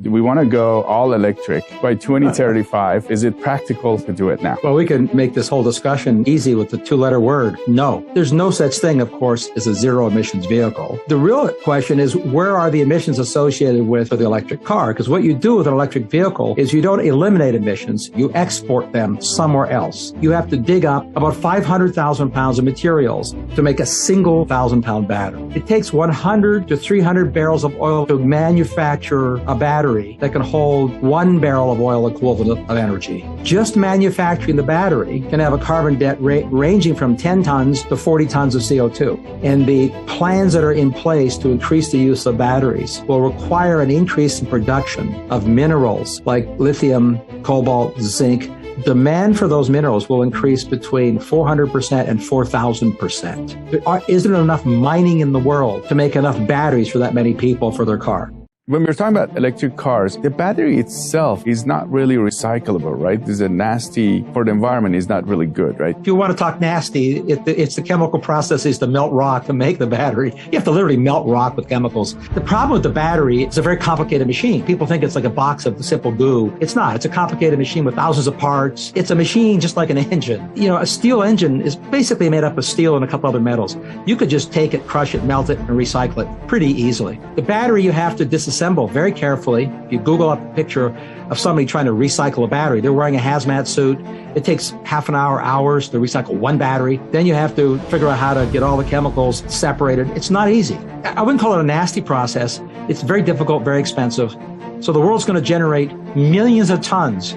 Do we want to go all electric by 2035? Is it practical to do it now? Well, we can make this whole discussion easy with the two-letter word, no. There's no such thing, of course, as a zero-emissions vehicle. The real question is, where are the emissions associated with the electric car? Because what you do with an electric vehicle is you don't eliminate emissions, you export them somewhere else. You have to dig up about 500,000 pounds of materials to make a single 1,000-pound battery. It takes 100 to 300 barrels of oil to manufacture a battery that can hold 1 barrel of oil equivalent of energy. Just manufacturing the battery can have a carbon debt rate ranging from 10 tons to 40 tons of CO2. And the plans that are in place to increase the use of batteries will require an increase in production of minerals like lithium, cobalt, zinc. Demand for those minerals will increase between 400% and 4,000%. There isn't enough mining in the world to make enough batteries for that many people for their car. When we're talking about electric cars, the battery itself is not really recyclable, right? This is a nasty, for the environment, is not really good, right? If you want to talk nasty, it's the chemical processes to melt rock to make the battery. You have to literally melt rock with chemicals. The problem with the battery, it's a very complicated machine. People think it's like a box of simple goo. It's not. It's a complicated machine with thousands of parts. It's a machine just like an engine. You know, a steel engine is basically made up of steel and a couple other metals. You could just take it, crush it, melt it, and recycle it pretty easily. The battery you have to disassemble very carefully. If you Google up a picture of somebody trying to recycle a battery, they're wearing a hazmat suit. It takes half an hour, hours to recycle one battery. Then you have to figure out how to get all the chemicals separated. It's not easy. I wouldn't call it a nasty process. It's very difficult, very expensive. So the world's going to generate millions of tons,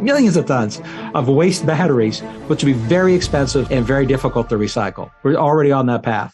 millions of tons of waste batteries, which will be very expensive and very difficult to recycle. We're already on that path.